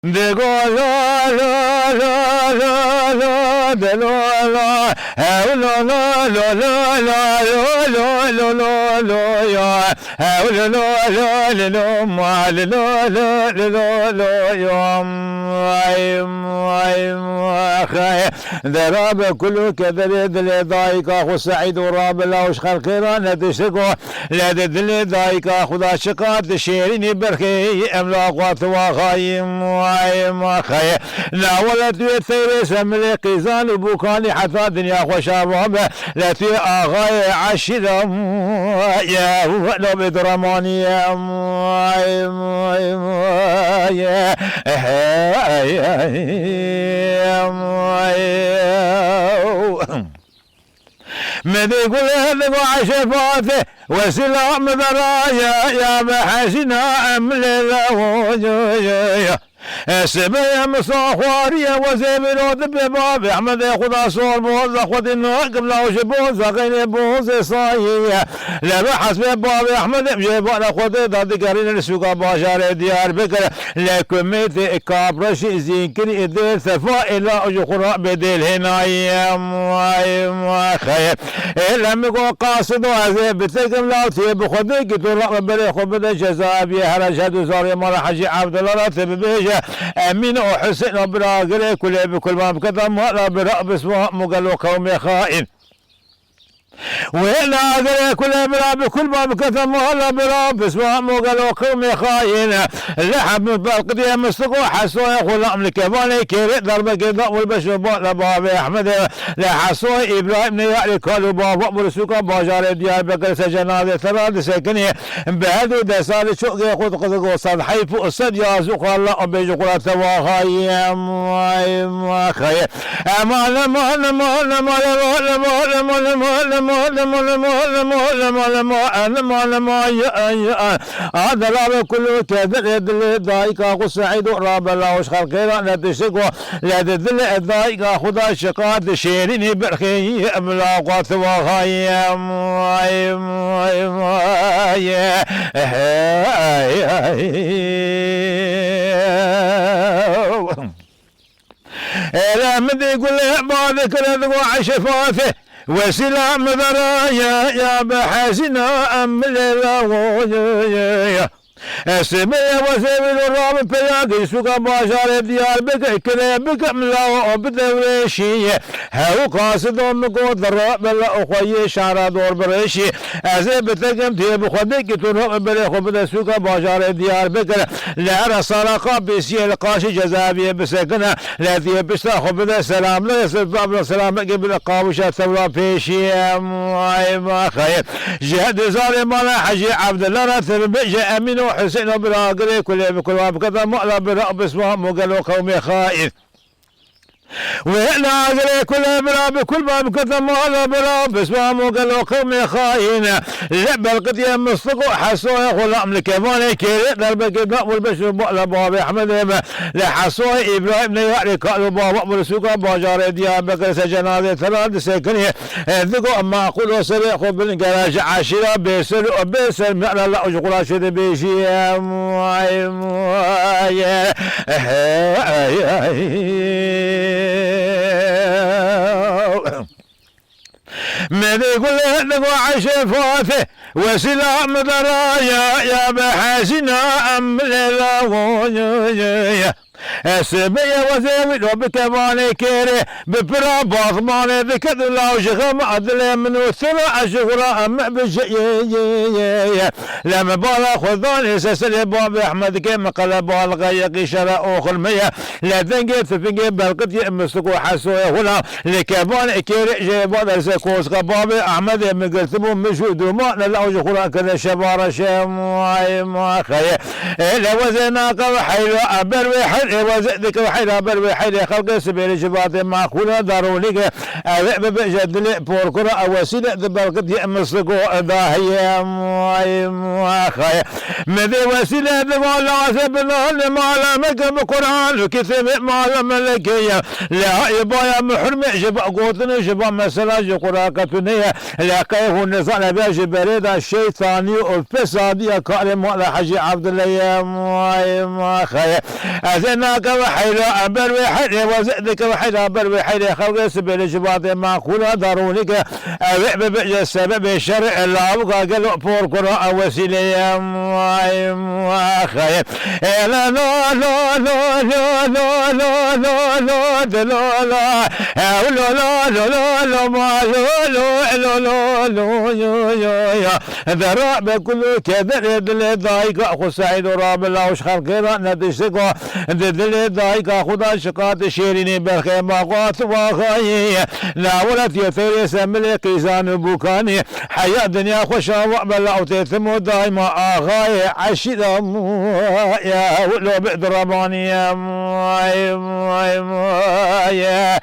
Digo la la la la la de la la la la la la la la la la la ya la la la la la ma la la la la la ya ما خاي دراب كله كذا دل ضايق أخو سعيد وراب لا وش خيران تشتكو لا دل ضايق خدا شقات شيرين برخي أملاق وخايم ما خاي لا ولا تثير سمل قيزان وبوكاني حتى دنيا خوش أبواب لا في أغاي عشرة يا لو بدرماني يا مدي يقول هذا وعشفاته وسلام ذرايا يا بحسنا أملي السبيع مصاخوارية وزيبنو بباب أحمد خدا صور بوز أخوة النور قبل وشبوز غير بوز صايية لا بحس بباب أحمد بجيبان أخوة ضد قرين السوق باشار ديار بكر لكميت كابرش زينكري إدير ثفاء إلى أجخراء بدل هنايا ما خير إلا مقو قاصد وعزيب بتكم لا تيب خدك ترى بلي خبد جزابي هرشاد زاري مال حجي عبد الله راتب بيجا امين وحسين وبراقري كل ما بكذا ما برأبس مقلو قومي خائن وإلا أدري كل ما بكثر مهلا برابس وقالوا قومي خاين لحب بالقضية مستقو حسوا يقول أملك يباني كيري ضربة كذا والبشر بابي أحمد لحسوا إبراهيم نيالي قالوا بابا برسوكا باجار ديار بكر سجنادي ثلاث سكني بهدو دسالي شوق يقول قدقو صد حيف أسد يازوق الله بيجو قرات وخايم ما خايم هذا لا كله كذا ضايق أخو سعيد وراب الله وش خلقنا نتشكو لا تدل ضايق خدا شقات شيرين برخي أملاقات وخايم لا مدي يقول بعد كل ذو عشفاته وسلام ذرايا يا بحسنا أملي السمية وسبيل الرام بياقي سوق باشار ديار بك كلابك ملاو بدوريشي هاو قاصد امكو ضراب بلا اخوي شعر دور بريشي ازي بتقم تيب خدك تروح بلا خبد سوق باشار ديار بك لا رسالقا بيسي القاشي جزابي بسكنه لا تي بستا خبد سلام لا يسبب سلام قبل قاوشه ثورا بيشي ما خير جهد زار مال حجي عبد الله راتب بيجي امين حسين وبراقري كل ما بكذا مؤلا برأب اسمه مقلو قومي خائف وإحنا أقري كل ما بكذا مؤلا برأب اسمه مقلو قومي خائن لعبة القضية مصدقو حسوا يقول أملك يباني كيري ضربك الباب والبشر مؤلا بابي أحمد لحسوا إبراهيم نيالي قالوا بابا برسوكا باجار ديار بكر سجنادي ثلاث سكني ذكو أما أقول سريخ بالنقراج عشرة بيسر معنى الله أجقلا شد بيشي من يقول لك عشفاته وسلام ذرايا يا بحسنا أملي السبية وزيوي وبكباني كيري ببرا باطماني بكذا لا وشغم عدل من وثلا أشغرا أم بجي لما بالا خذاني سسلي بابي أحمد كيما قال بالغيقي شراء أخر مية لا تنقيت فنقي بالقد يمسكو حسوي هنا لكباني كيري جيبان السكوس بابي أحمد من قلتبو مشهود وما لا وشغرا كذا شبارة ما خير إلا وزناك وحيلو أبروي حل وزدك وحيدا بروي حيدا خلق سبيل جبات معقولة ضروري أذئب بجد لي بوركرة أوسيلة بالقد يمسكو ضاهية خير مذي وسيلة ولا سبنا لما لمك بقرآن كتب ما لملكية لا يبايا محرم جبا قوتني جبا مسلا جقراكتنية لا كيف النظام بيجي بريد الشيطاني والفسادية كارم ولا حجي عبد الله خير أذنا وزدك وحيلا بروي حيلا وزدك وحيلا بروي حيلا خلق سبيل جباط ما كنا دارونك السبب الشرع لا بقى قالوا فور كرا وسيلة ما خايف لا لا لا لا لا لا لا لا لا لا لا لا لا لا ما لا لا لا لا يا ذرا بكل كذا دل ضايق خسعيد راب الله وش خلق ندشق دل ضايق خدا شقات شيرين بالخير ما قات وخاي لا ولا تيثير سمل قيزان بوكاني حياة دنيا خوشا وعمل وتثم دايما اغاي عشيد يا ولو بدرماني يا يا